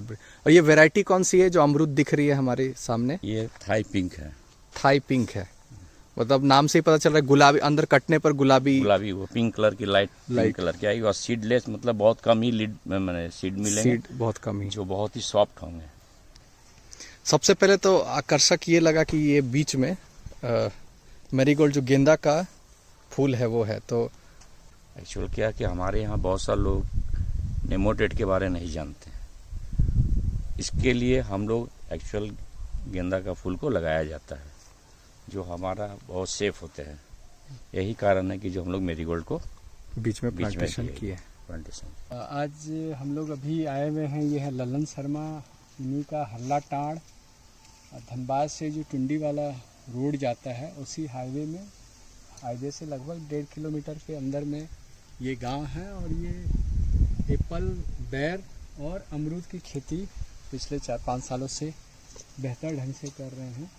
और ये वैरायटी कौन सी है जो अमरूद दिख रही है हमारे सामने? ये थाई पिंक है। थाई पिंक है, मतलब नाम से ही पता चल रहा है गुलाबी, अंदर कटने पर गुलाबी गुलाबी वो पिंक कलर की लाइट पिंक कलर की आएगी और सीडलेस, मतलब बहुत कम ही लीड मैंने सीड मिलेंगे, सीड बहुत कम ही, जो बहुत ही सॉफ्ट होंगे। सबसे पहले तो आकर्षक ये लगा कि ये बीच में मैरीगोल्ड जो गेंदा का फूल है वो है। तो एक्चुअल क्या कि हमारे यहाँ बहुत सारे लोग नेमोटेड के बारे नहीं जानते, इसके लिए हम लोग एक्चुअल गेंदा का फूल को लगाया जाता है, जो हमारा बहुत सेफ होते हैं। यही कारण है कि जो हम लोग मेरीगोल्ड को बीच में प्लांटेशन किए। प्लांटेशन आज हम लोग अभी आए हुए हैं, ये है ललन शर्मा, इन्हीं का हल्ला टाड़, धनबाद से जो टुंडी वाला रोड जाता है उसी हाईवे से लगभग 1.5 किलोमीटर के अंदर में ये गांव है। और ये एप्पल, बेर और अमरूद की खेती पिछले 4-5 सालों से बेहतर ढंग से कर रहे हैं,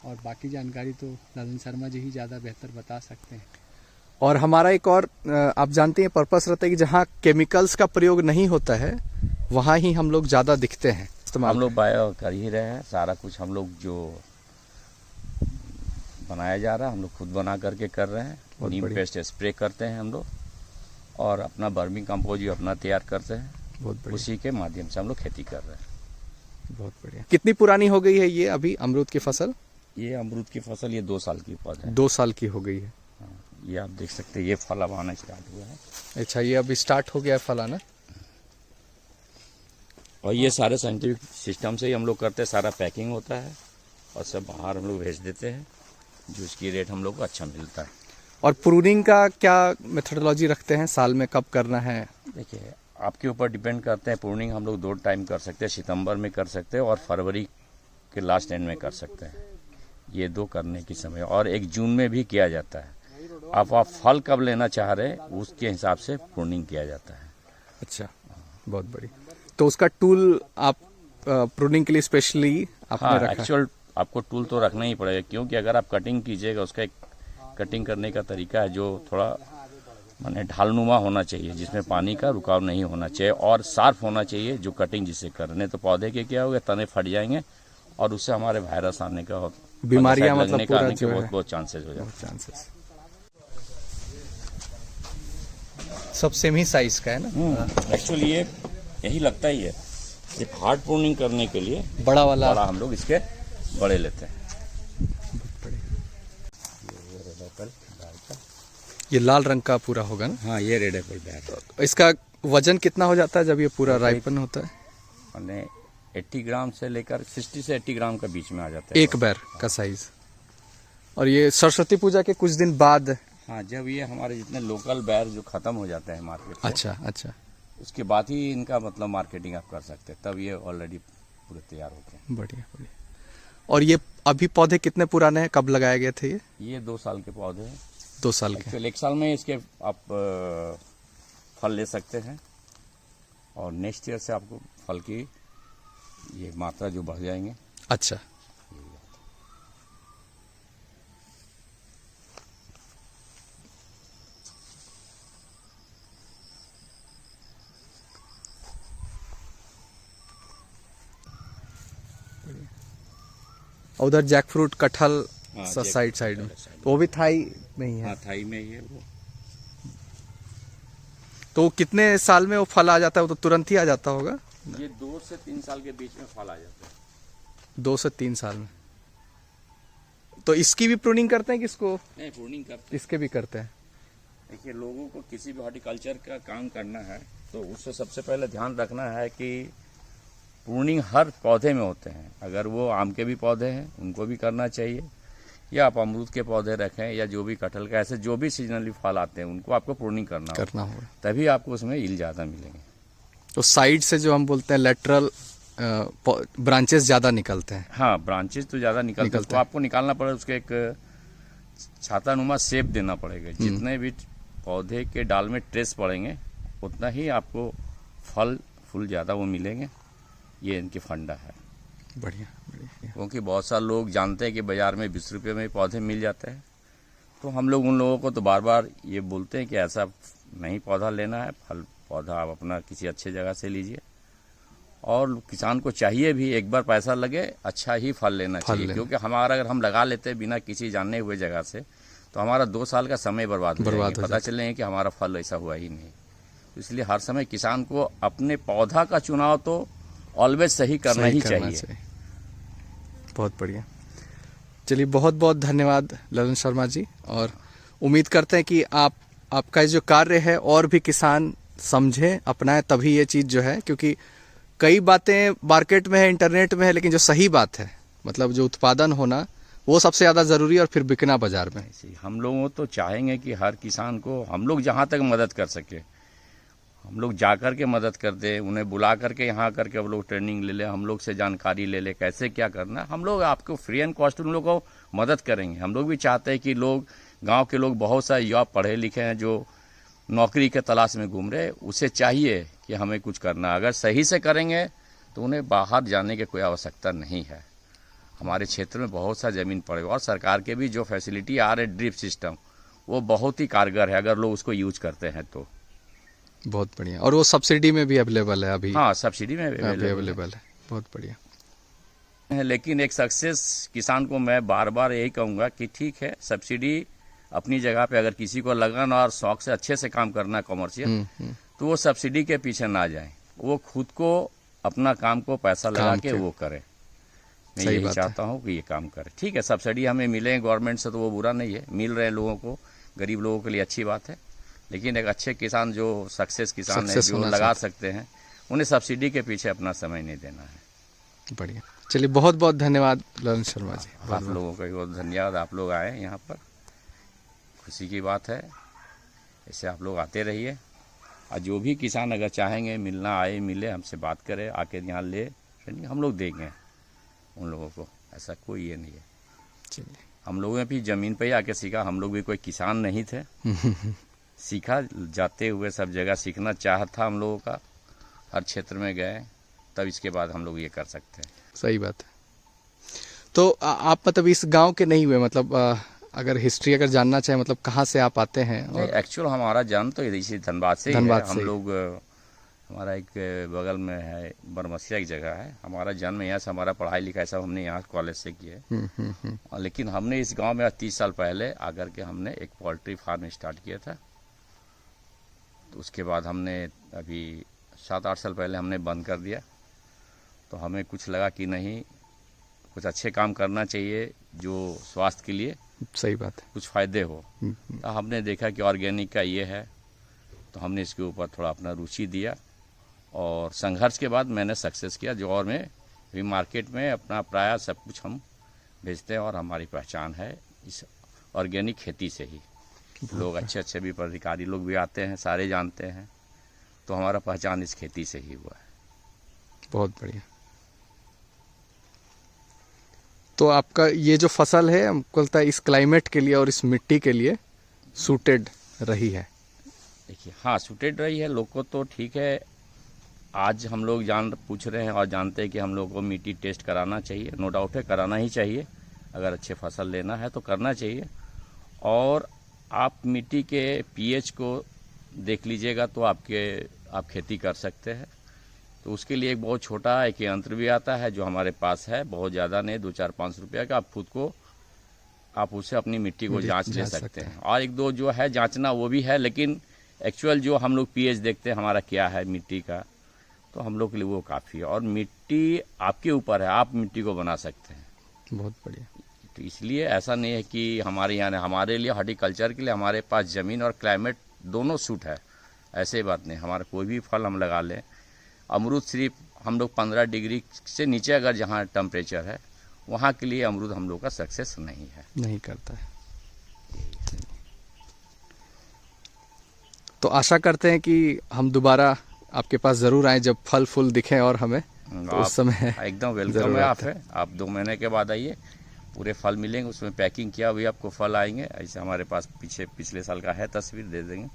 और बाकी जानकारी तो ललन शर्मा जी ही ज़्यादा बेहतर बता सकते हैं। और हमारा एक और आप जानते हैं पर्पस रहता है कि जहाँ केमिकल्स का प्रयोग नहीं होता है वहाँ ही हम लोग ज़्यादा दिखते हैं। हम लोग बायो कर ही रहे हैं, सारा कुछ हम लोग जो बनाया जा रहा है हम लोग खुद बना करके कर रहे हैं। नीम पेस्ट स्प्रे करते हैं हम लोग, और अपना वर्मी कंपोज अपना तैयार करते हैं, बहुत उसी के माध्यम से हम लोग खेती कर रहे हैं। बहुत बढ़िया। कितनी पुरानी हो गई है ये अभी अमरूद की फसल? ये अमरूद की फसल ये 2 साल की पौधा है। 2 साल की हो गई है। ये आप देख सकते हैं, ये फल अब आना स्टार्ट हुआ है। अच्छा, ये अभी स्टार्ट हो गया है फल आना। और ये सारे साइंटिफिक सिस्टम से ही हम लोग करते हैं, सारा पैकिंग होता है और सब बाहर हम लोग भेज देते हैं, जो उसकी रेट हम लोग को अच्छा मिलता है। और प्रूनिंग का क्या मेथोडोलॉजी रखते हैं, साल में कब करना है? देखिए आपके ऊपर डिपेंड करते हैं। प्रूनिंग हम लोग 2 टाइम कर सकते हैं, सितंबर में कर सकते हैं और फरवरी के लास्ट एंड में कर सकते हैं। ये 2 करने की समय, और 1 जून में भी किया जाता है। आप फल कब लेना चाह रहे हैं उसके हिसाब से प्रूनिंग किया जाता है। अच्छा, बहुत बढ़िया। तो उसका टूल आप प्रूनिंग के लिए स्पेशली आपने रखा? एक्चुअल आपको टूल तो रखना ही पड़ेगा, क्योंकि अगर आप कटिंग कीजिएगा, उसका एक कटिंग करने का तरीका है जो थोड़ा माने ढालनुमा होना चाहिए, जिसमें पानी का रुकाव नहीं होना चाहिए और शार्प होना चाहिए जो कटिंग जिससे करने। तो पौधे के क्या होगा, तने फट जाएंगे और उससे हमारे वायरस आने का, बीमारियां मतलब पूरा आने के बहुत चांसेस हो जाते हैं। सब सेम ही साइज का है ना? एक्चुअली ये यही लगता ही है, सिर्फ हार्ड प्रूनिंग करने के लिए बड़ा वाला हम लोग इसके बड़े लेते हैं। ये लाल रंग का पूरा होगा ना? हाँ, ये रेड एप्पल बैर। इसका वजन कितना हो जाता है जब ये पूरा राइपन होता है? मैंने 80 ग्राम से लेकर 60 से 80 ग्राम के बीच में आ जाता है एक बैर का साइज। और ये सरस्वती पूजा के कुछ दिन बाद? हाँ, जब ये हमारे जितने लोकल बैर जो खत्म हो जाते हैं मार्केट से, अच्छा, उसके बाद ही इनका मतलब मार्केटिंग आप कर सकते हैं, तब ये ऑलरेडी पूरे तैयार होते हैं। बढ़िया। और ये अभी पौधे कितने पुराने हैं, कब लगाए गए थे ये 2 साल के पौधे हैं। 2 साल के? 1 साल में इसके आप फल ले सकते हैं, और नेक्स्ट ईयर से आपको फल की ये मात्रा जो बढ़ जाएंगे। अच्छा, उधर जैक फ्रूट, कटहल साइड में, तो वो भी थाई में ही है? हाँ, थाई में ही है वो। तो कितने साल में वो फल आ जाता है? वो तो तुरंत ही आ जाता होगा? ये 2 से 3 साल के बीच में फल आ जाता है। 2 से 3 साल में। तो इसकी भी प्रूनिंग करते हैं? किसको? नहीं, प्रूनिंग करते हैं। इसके भी करते हैं। देखिए, लोगों को किसी भी हॉर्टिकल्चर का काम करना है तो उससे सबसे पहले ध्यान रखना है कि प्रूनिंग हर पौधे में होते हैं। अगर वो आम के भी पौधे हैं उनको भी करना चाहिए, या आप अमरूद के पौधे रखें, या जो भी कटहल का, ऐसे जो भी सीजनली फल आते हैं उनको आपको प्रूनिंग करना होगा, तभी आपको उसमें यील्ड ज़्यादा मिलेंगे। तो साइड से जो हम बोलते हैं लेटरल ब्रांचेस ज़्यादा निकलते हैं? हाँ, ब्रांचेस तो ज़्यादा निकलते हैं, तो आपको निकालना पड़ेगा, उसके एक छातानुमा शेप देना पड़ेगा। जितने भी पौधे के डाल में ट्रेस पड़ेंगे उतना ही आपको फल फूल ज़्यादा वो मिलेंगे। ये इनकी फंडा है। बढ़िया। क्योंकि बहुत सारे लोग जानते हैं कि बाज़ार में 20 रुपये में पौधे मिल जाते हैं, तो हम लोग उन लोगों को तो बार बार ये बोलते हैं कि ऐसा नहीं पौधा लेना है, फल पौधा आप अपना किसी अच्छे जगह से लीजिए और किसान को चाहिए भी एक बार पैसा लगे अच्छा ही फल लेना चाहिए, क्योंकि हमारा अगर हम लगा लेते बिना किसी जानने हुए जगह से तो हमारा 2 साल का समय बर्बाद हो जाएगा, पता चलेंगे कि हमारा फल ऐसा हुआ ही नहीं। इसलिए हर समय किसान को अपने पौधा का चुनाव तो ऑलवेज सही करना ही चाहिए। बहुत बढ़िया। चलिए, बहुत बहुत धन्यवाद ललन शर्मा जी, और उम्मीद करते हैं कि आपका जो कार्य है और भी किसान समझें, अपनाएं, तभी ये चीज़ जो है, क्योंकि कई बातें मार्केट में है, इंटरनेट में है, लेकिन जो सही बात है, मतलब जो उत्पादन होना, वो सबसे ज़्यादा ज़रूरी है, और फिर बिकना बाजार में। हम लोग तो चाहेंगे कि हर किसान को हम लोग जहाँ तक मदद कर सके हम लोग जा कर के मदद कर दे, उन्हें बुला करके यहाँ करके हम लोग ट्रेनिंग ले ले, हम लोग से जानकारी ले ले कैसे क्या करना। हम लोग आपको फ्री एंड कॉस्ट उन लोग को मदद करेंगे। हम लोग भी चाहते हैं कि लोग, गांव के लोग बहुत सारे युवा पढ़े लिखे हैं जो नौकरी के तलाश में घूम रहे, उसे चाहिए कि हमें कुछ करना। अगर सही से करेंगे तो उन्हें बाहर जाने की कोई आवश्यकता नहीं है। हमारे क्षेत्र में बहुत सा ज़मीन पड़े, और सरकार के भी जो फैसिलिटी आ रहे ड्रिप सिस्टम, वो बहुत ही कारगर है अगर लोग उसको यूज करते हैं तो। बहुत बढ़िया। और वो सब्सिडी में भी अवेलेबल है अभी? हाँ, सब्सिडी में अवेलेबल है। बहुत बढ़िया। लेकिन एक सक्सेस किसान को मैं बार बार यही कहूँगा कि ठीक है, सब्सिडी अपनी जगह पे, अगर किसी को लगन और शौक से अच्छे से काम करना कमर्शियल, तो वो सब्सिडी के पीछे ना जाए, वो खुद को अपना काम को पैसा लगा के वो करे। मैं यही चाहता हूँ कि ये काम करे। ठीक है, सब्सिडी हमें मिले गवर्नमेंट से तो वो बुरा नहीं है, मिल रहे हैं लोगों को, गरीब लोगों के लिए अच्छी बात है। लेकिन एक अच्छे किसान जो सक्सेस किसान है, जो लगा सकते हैं, उन्हें सब्सिडी के पीछे अपना समय नहीं देना है। बढ़िया। चलिए, बहुत बहुत धन्यवाद ललन शर्मा जी। आप लोगों का बहुत धन्यवाद, आप लोग आए यहाँ पर, खुशी की बात है। ऐसे आप लोग आते रहिए, और जो भी किसान अगर चाहेंगे मिलना, आए, मिले, हमसे बात करें, आके यहाँ ले, हम लोग देंगे उन लोगों को, ऐसा कोई ये नहीं है। चलिए, हम लोगों ने भी ज़मीन पे ही आके सीखा, हम लोग भी कोई किसान नहीं थे। सीखा, जाते हुए सब जगह सीखना चाह था हम लोगों का, हर क्षेत्र में गए, तब इसके बाद हम लोग ये कर सकते हैं। सही बात है। तो आप मतलब इस गांव के नहीं हुए, मतलब अगर हिस्ट्री अगर जानना चाहे, मतलब कहाँ से आप आते हैं? और एक्चुअल हमारा जन्म तो इसी धनबाद से ही है। हम लोग, हमारा एक बगल में है बरमसिया, एक जगह है, हमारा जन्म यहाँ से, हमारा पढ़ाई लिखाई सब हमने यहाँ कॉलेज से किया है। लेकिन हमने इस गांव में 30 साल पहले आकर के हमने एक पोल्ट्री फार्म स्टार्ट किया था। तो उसके बाद हमने अभी 7-8 साल पहले हमने बंद कर दिया। तो हमें कुछ लगा कि नहीं, कुछ अच्छे काम करना चाहिए जो स्वास्थ्य के लिए सही बात है, कुछ फ़ायदे हो। तो हमने देखा कि ऑर्गेनिक का ये है, तो हमने इसके ऊपर थोड़ा अपना रुचि दिया, और संघर्ष के बाद मैंने सक्सेस किया। जो और में भी मार्केट में अपना प्राय सब कुछ हम बेचते हैं, और हमारी पहचान है इस ऑर्गेनिक खेती से ही। लोग अच्छे भी पदाधिकारी लोग भी आते हैं, सारे जानते हैं, तो हमारा पहचान इस खेती से ही हुआ है। बहुत बढ़िया। तो आपका ये जो फसल है, हमको लगता है इस क्लाइमेट के लिए और इस मिट्टी के लिए सूटेड रही है। देखिए, हाँ, सूटेड रही है। लोग को तो ठीक है, आज हम लोग पूछ रहे हैं और जानते हैं कि हम लोग को मिट्टी टेस्ट कराना चाहिए, नो डाउट है, कराना ही चाहिए। अगर अच्छे फसल लेना है तो करना चाहिए। और आप मिट्टी के पीएच को देख लीजिएगा तो आप खेती कर सकते हैं। तो उसके लिए एक बहुत छोटा एक यंत्र भी आता है जो हमारे पास है, बहुत ज़्यादा नहीं, 2-4-5 रुपये का। आप उससे अपनी मिट्टी को जांच ले सकते हैं। और एक दो जो है जांचना वो भी है, लेकिन एक्चुअल जो हम लोग पीएच देखते हैं हमारा क्या है मिट्टी का, तो हम लोग के लिए वो काफ़ी है। और मिट्टी आपके ऊपर है, आप मिट्टी को बना सकते हैं। बहुत बढ़िया। तो इसलिए ऐसा नहीं है कि हमारे यहाँ, हमारे लिए हॉर्टिकल्चर के लिए हमारे पास ज़मीन और क्लाइमेट दोनों सूट है, ऐसे बात नहीं। हमारा कोई भी फल हम लगा लें, अमरूद सिर्फ हम लोग 15 डिग्री से नीचे अगर जहाँ टेम्परेचर है, वहाँ के लिए अमरूद हम लोग का सक्सेस नहीं करता है। तो आशा करते हैं कि हम दोबारा आपके पास ज़रूर आएँ जब फल फूल दिखें, और हमें तो उस समय एकदम वेलकम है। आप 2 महीने के बाद आइए, पूरे फल मिलेंगे, उसमें पैकिंग किया हुआ आपको फल आएंगे। ऐसे हमारे पास पिछले साल का है, तस्वीर दे देंगे।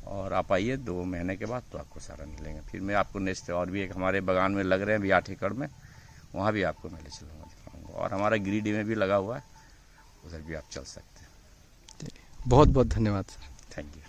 और आप आइए 2 महीने के बाद तो आपको सारा मिलेंगे। फिर मैं आपको नेक्स्ट, और भी एक हमारे बागान में लग रहे हैं अभी 8 एकड़ में, वहाँ भी आपको मैं ले चलूँगा, दिखाऊँगा। और हमारा गिरिडीह में भी लगा हुआ है, उधर भी आप चल सकते हैं। बहुत बहुत धन्यवाद सर। Thank you.